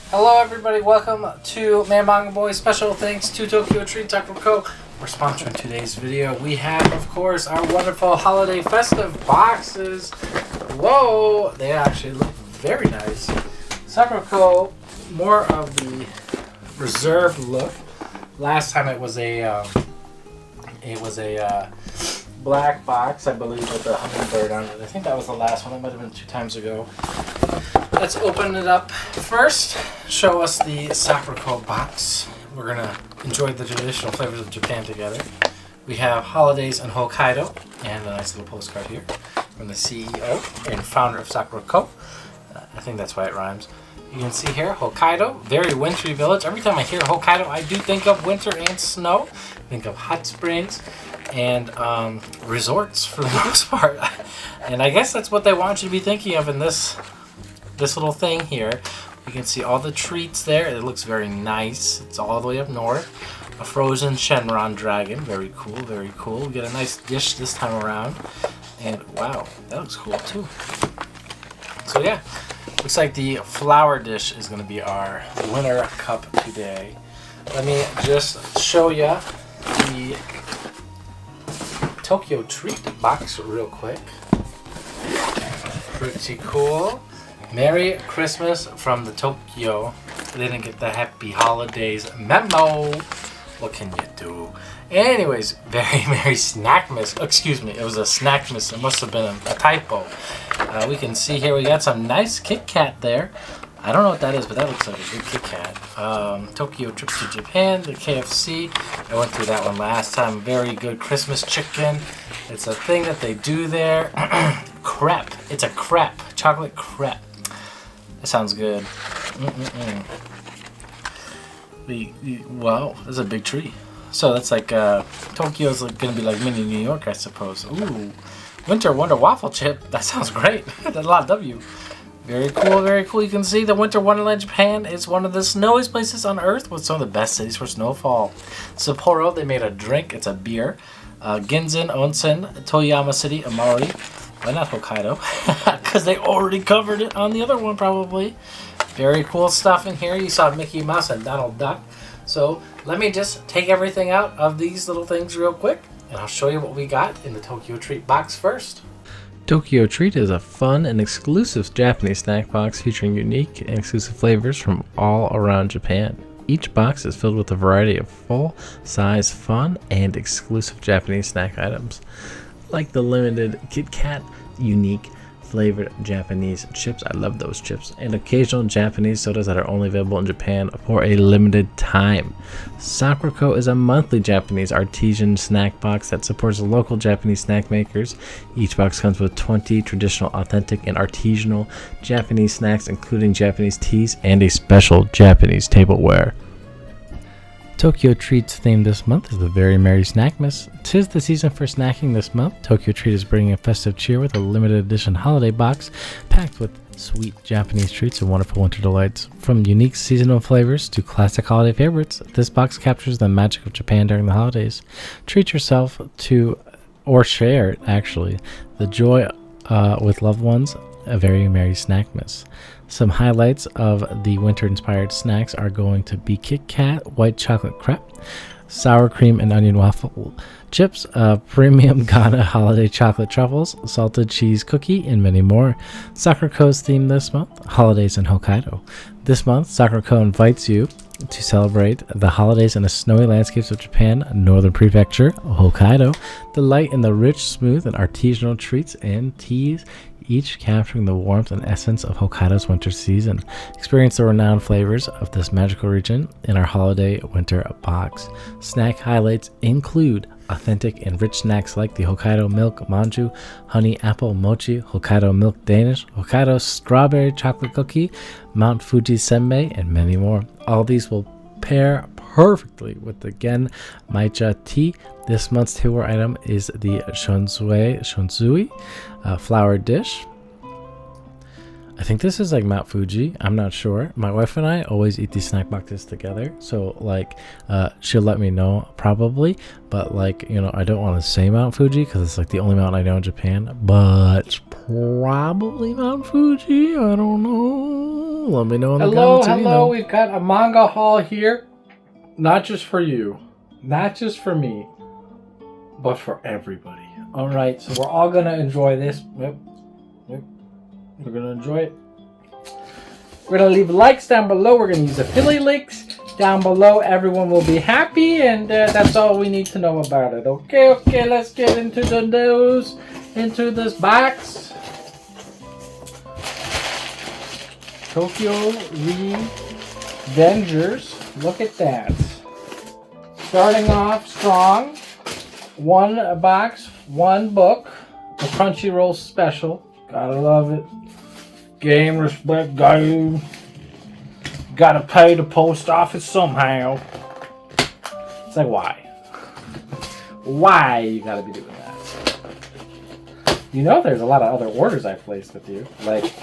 Hello everybody, welcome to Manga Boy. Special thanks to Tokyotreat Sakuraco for sponsoring today's video. We have, of course, our wonderful holiday festive boxes. Whoa, they actually look very nice. Sakuraco, more of the reserved look. Last time it was a black box, I believe, with a hummingbird on it. I think that was the last one. That might have been 2 times ago. Let's open it up first. Show us the Sakuraco box. We're gonna enjoy the traditional flavors of Japan together. We have holidays in Hokkaido, and a nice little postcard here from the CEO and founder of Sakuraco. I think that's why it rhymes. You can see here, Hokkaido, very wintry village. Every time I hear Hokkaido, I do think of winter and snow. Think of hot springs and resorts for the most part. And I guess that's what they want you to be thinking of in this little thing here. You can see all the treats there. It looks very nice. It's all the way up north. A frozen Shenron dragon. Very cool, very cool. We get a nice dish this time around. And wow, that looks cool too. So yeah, looks like the flower dish is going to be our winner cup today. Let me just show you the Tokyotreat box real quick. Pretty cool. Merry Christmas from the Tokyo. I didn't get the Happy Holidays memo. What can you do? Anyways, very Merry Snackmas. Excuse me, it was a Snackmas. It must have been a typo. We can see here we got some nice Kit Kat there. I don't know what that is, but that looks like a good Kit Kat. Tokyo trip to Japan, the KFC. I went through that one last time. Very good Christmas chicken. It's a thing that they do there. Crepe. It's a crepe. Chocolate crepe. That sounds good. Wow, that's a big tree. So that's like Tokyo's gonna be like mini New York, I suppose. Ooh, Winter Wonder Waffle Chip. That sounds great. That's a lot of W. Very cool, very cool. You can see the Winter Wonderland Japan is one of the snowiest places on Earth with some of the best cities for snowfall. Sapporo, they made a drink. It's a beer. Ginzen Onsen, Toyama City, Amari. Why not Hokkaido? Because they already covered it on the other one, probably. Very cool stuff in here. You saw Mickey Mouse and Donald Duck. So let me just take everything out of these little things real quick, and I'll show you what we got in the Tokyotreat box first. Tokyotreat is a fun and exclusive Japanese snack box featuring unique and exclusive flavors from all around Japan. Each box is filled with a variety of full-size, fun, and exclusive Japanese snack items, like the limited Kit Kat unique flavored Japanese chips. I love those chips. And occasional Japanese sodas that are only available in Japan for a limited time. Sakuraco is a monthly Japanese artisan snack box that supports local Japanese snack makers. Each box comes with 20 traditional, authentic, and artisanal Japanese snacks, including Japanese teas and a special Japanese tableware. Tokyotreat's theme this month is the Very Merry Snackmas. 'Tis the season for snacking this month. Tokyotreat is bringing a festive cheer with a limited edition holiday box packed with sweet Japanese treats and wonderful winter delights. From unique seasonal flavors to classic holiday favorites, this box captures the magic of Japan during the holidays. Treat yourself to, or share it actually, the joy with loved ones. A Very Merry Snackmas. Some highlights of the winter-inspired snacks are going to be Kit Kat White Chocolate Crepe, Sour Cream and Onion Waffle Chips, Premium Ghana Holiday Chocolate Truffles, Salted Cheese Cookie, and many more. Sakuraco's theme this month, Holidays in Hokkaido. This month, Sakuraco invites you to celebrate the holidays in the snowy landscapes of Japan, Northern Prefecture, Hokkaido. Delight in the rich, smooth, and artisanal treats and teas, each capturing the warmth and essence of Hokkaido's winter season. Experience the renowned flavors of this magical region in our holiday winter box. Snack highlights include authentic and rich snacks like the Hokkaido Milk Manju, Honey Apple Mochi, Hokkaido Milk Danish, Hokkaido Strawberry Chocolate Cookie, Mount Fuji Senbei, and many more. All these will pair perfectly with the Gen Maicha tea. This month's tableware item is the Shonsui flour dish. I think this is like Mount Fuji. I'm not sure. My wife and I always eat these snack boxes together. So like she'll let me know probably. But like, you know, I don't want to say Mount Fuji because it's like the only mountain I know in Japan. But it's Probably Mount Fuji. I don't know. Let me know in the Hello, comments. hello. We've got a manga haul here. Not just for you. Not just for me. But for everybody. Alright, so we're all going to enjoy this. We're going to enjoy it. We're going to leave likes down below. We're going to use affiliate links down below. Everyone will be happy, and that's all we need to know about it. Okay, let's get into the news, into this box. Tokyo Revengers. Look at that. Starting off strong. One box, one book. The Crunchyroll special. Gotta love it. Game respect, guy. Gotta pay the post office somehow. It's like, why? Why you gotta be doing that? You know there's a lot of other orders I placed with you. Like,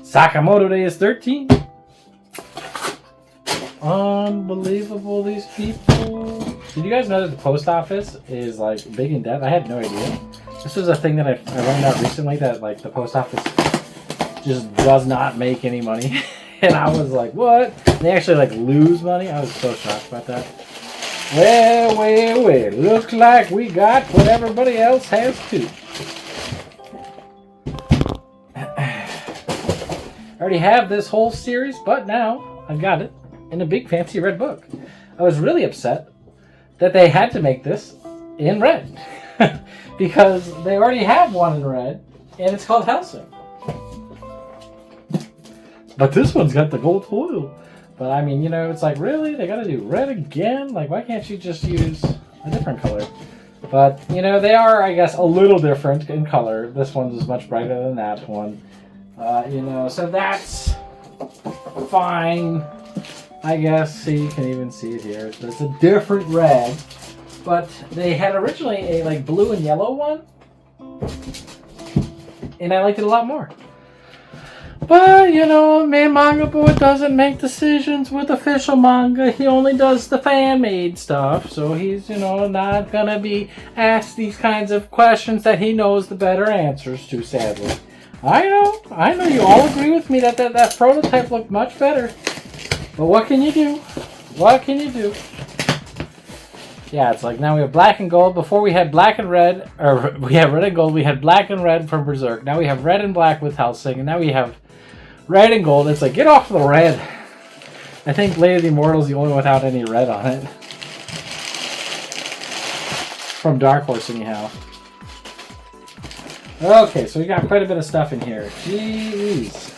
Sakamoto Day is 13. Unbelievable, these people. Did you guys know that the post office is, like, big in debt? I had no idea. This was a thing that I learned out recently, that, like, the post office just does not make any money. And I was like, what? They actually, like, lose money? I was so shocked about that. Well. Looks like we got what everybody else has, too. I already have this whole series, but now I've got it in a big fancy red book. I was really upset that they had to make this in red. Because they already have one in red, and it's called Hellsing. But this one's got the gold foil. But I mean, you know, it's like, really? They gotta do red again? Like, why can't you just use a different color? But, you know, they are, I guess, a little different in color. This one's much brighter than that one. You know, so that's fine. I guess, see, you can even see it here. It's a different red. But they had originally a, like, blue and yellow one. And I liked it a lot more. But, you know, man, Manga Boy doesn't make decisions with official manga. He only does the fan-made stuff. So he's, you know, not gonna be asked these kinds of questions that he knows the better answers to, sadly. I know you all agree with me that that prototype looked much better. But what can you do? What can you do? Yeah, it's like now we have black and gold. Before we had black and red, or we had red and gold. We had black and red from Berserk. Now we have red and black with Hellsing. And now we have red and gold. It's like, get off the red. I think Lady of the Immortal is the only one without any red on it. From Dark Horse, anyhow. Okay, so we got quite a bit of stuff in here. Jeez.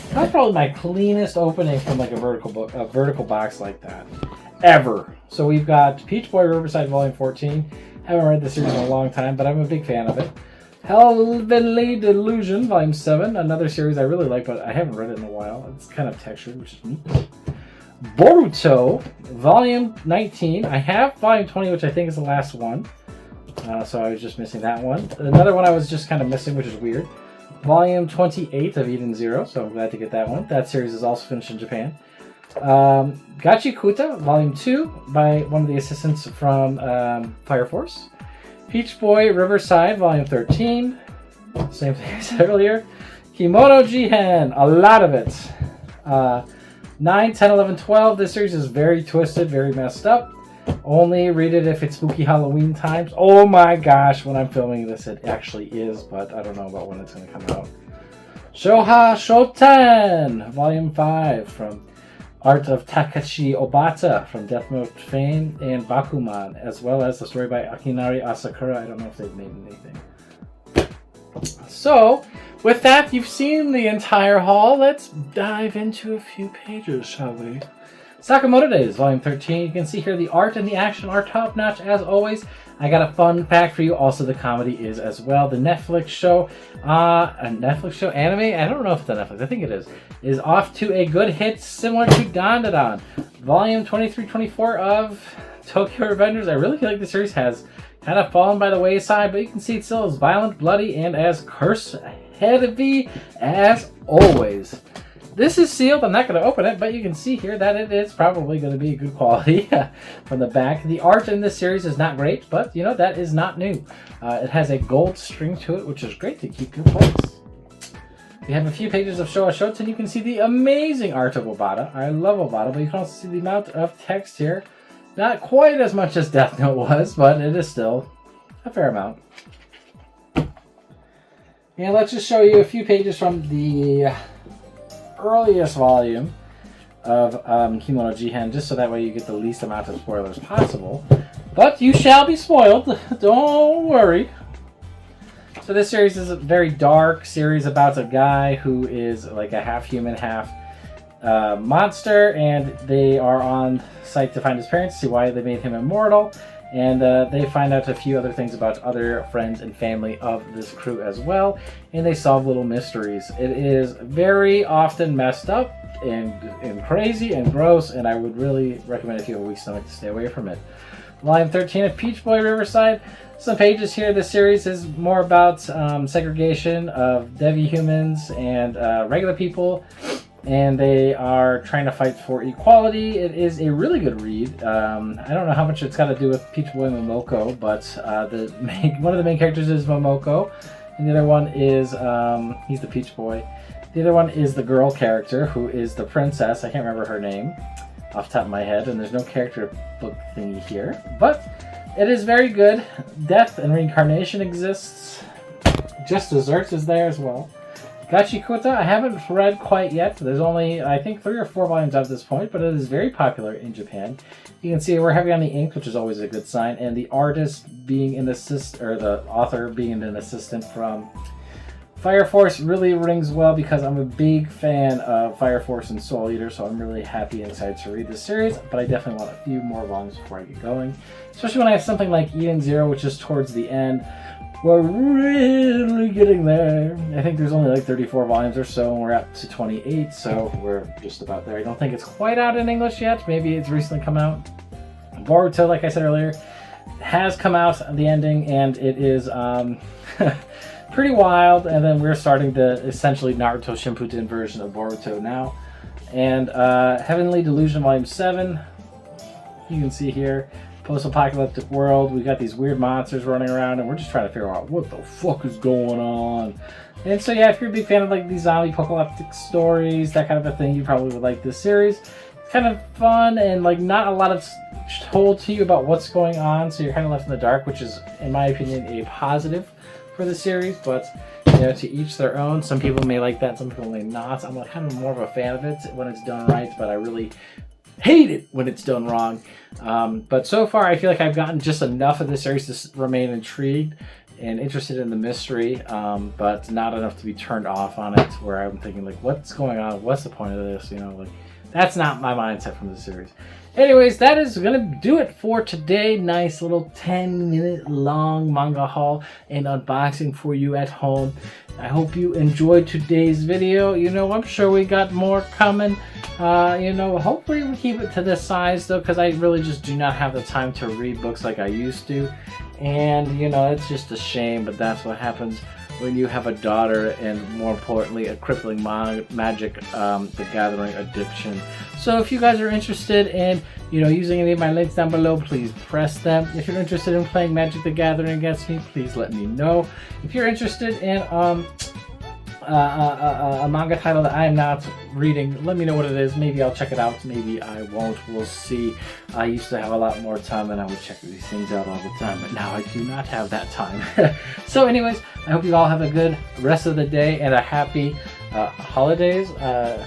That's probably my cleanest opening from like a vertical box like that ever. So we've got Peach Boy Riverside Volume 14. Haven't read this series in a long time, but I'm a big fan of it. Heavenly Delusion Volume 7, another series I really like, but I haven't read it in a while. It's kind of textured, which is neat. Boruto Volume 19. I have Volume 20, which I think is the last one. So I was just missing that one. Another one I was just kind of missing, which is weird. Volume 28 of Eden Zero, so I'm glad to get that one. That series is also finished in Japan. Gachi Kuta, Volume 2, by one of the assistants from Fire Force. Peach Boy Riverside, Volume 13. Same thing as earlier. Kimono Jihen, a lot of it. 9, 10, 11, 12. This series is very twisted, very messed up. Only read it if it's spooky Halloween times. Oh my gosh, when I'm filming this it actually is, but I don't know about when it's going to come out. Shoha Shoten, Volume 5, from art of Takashi Obata from Death Note fame and Bakuman, as well as the story by Akinari Asakura. I don't know if they've made anything. So, with that, you've seen the entire haul. Let's dive into a few pages, shall we? Sakamoto Days, Volume 13. You can see here the art and the action are top-notch as always. I got a fun fact for you. Also, the comedy is as well. The Netflix show, anime? I don't know if it's on Netflix. I think it is off to a good hit similar to Dandadan. Volume 23-24 of Tokyo Revengers. I really feel like the series has kind of fallen by the wayside, but you can see it still is violent, bloody, and as curse-heavy as always. This is sealed. I'm not going to open it, but you can see here that it is probably going to be good quality from the back. The art in this series is not great, but you know, that is not new. It has a gold string to it, which is great to keep your points. We have a few pages of Showa Shots, and you can see the amazing art of Obata. I love Obata, but you can also see the amount of text here. Not quite as much as Death Note was, but it is still a fair amount. And let's just show you a few pages from the earliest volume of Kimono Jihen, just so that way you get the least amount of spoilers possible. But you shall be spoiled, don't worry. So this series is a very dark series about a guy who is like a half human, half monster, and they are on site to find his parents, see why they made him immortal, and they find out a few other things about other friends and family of this crew as well, and they solve little mysteries. It is very often messed up and crazy and gross, and I would really recommend if you have a weak stomach to stay away from it. Volume 13 of Peach Boy Riverside. Some pages here. This series is more about segregation of Devi humans and regular people, and they are trying to fight for equality. It is a really good read. I don't know how much it's got to do with Peach Boy Momoko, but one of the main characters is Momoko, and the other one is, he's the Peach Boy. The other one is the girl character, who is the princess. I can't remember her name off the top of my head, and there's no character book thingy here, but it is very good. Death and reincarnation exists. Just Desserts is there as well. Gachikuta, I haven't read quite yet. There's only, I think, 3 or 4 volumes at this point, but it is very popular in Japan. You can see we're heavy on the ink, which is always a good sign, and the artist being an assist, or the author being an assistant from Fire Force really rings well, because I'm a big fan of Fire Force and Soul Eater, so I'm really happy and excited to read this series, but I definitely want a few more volumes before I get going. Especially when I have something like Eden Zero, which is towards the end. We're really getting there. I think there's only like 34 volumes or so, and we're up to 28, so we're just about there. I don't think it's quite out in English yet. Maybe it's recently come out. Boruto, like I said earlier, has come out, the ending, and it is pretty wild, and then we're starting the essentially Naruto Shippuden version of Boruto now. And Heavenly Delusion Volume 7, you can see here, post-apocalyptic world, we got these weird monsters running around, and we're just trying to figure out what the fuck is going on. And so yeah, if you're a big fan of like these zombie apocalyptic stories, that kind of a thing, you probably would like this series. It's kind of fun, and like not a lot of told to you about what's going on, so you're kind of left in the dark, which is, in my opinion, a positive for the series, but you know, to each their own. Some people may like that, some people may not. I'm kind of more of a fan of it when it's done right, but I really hate it when it's done wrong. But so far, I feel like I've gotten just enough of the series to remain intrigued and interested in the mystery, but not enough to be turned off on it, where I'm thinking like, what's going on? What's the point of this? You know, like, that's not my mindset from the series. Anyways, that is going to do it for today. Nice little 10-minute long manga haul and unboxing for you at home. I hope you enjoyed today's video. You know, I'm sure we got more coming. You know, hopefully we keep it to this size, though, because I really just do not have the time to read books like I used to. And, you know, it's just a shame, but that's what happens when you have a daughter, and more importantly, a crippling Magic the Gathering addiction. So if you guys are interested in, you know, using any of my links down below, please press them. If you're interested in playing Magic the Gathering against me, please let me know. If you're interested in a manga title that I am not reading, let me know what it is. Maybe I'll check it out, maybe I won't, we'll see. I used to have a lot more time and I would check these things out all the time, but now I do not have that time. So anyways, I hope you all have a good rest of the day and a happy holidays,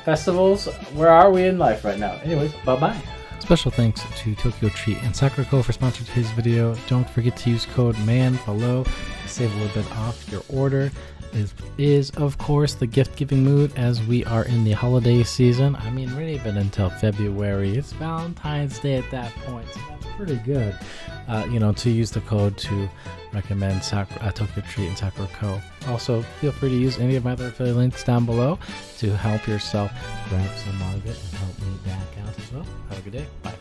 festivals. Where are we in life right now? Anyways, bye-bye. Special thanks to Tokyotreat and Sakuraco for sponsoring today's video. Don't forget to use code MAN below to save a little bit off your order. It is, of course, the gift-giving mood as we are in the holiday season. I mean, we're even until February. It's Valentine's Day at that point, so that's pretty good. You know, to use the code to recommend Tokyotreat and Sakuraco. Also, feel free to use any of my other affiliate links down below to help yourself grab some manga and help me back out as well. Have a good day. Bye.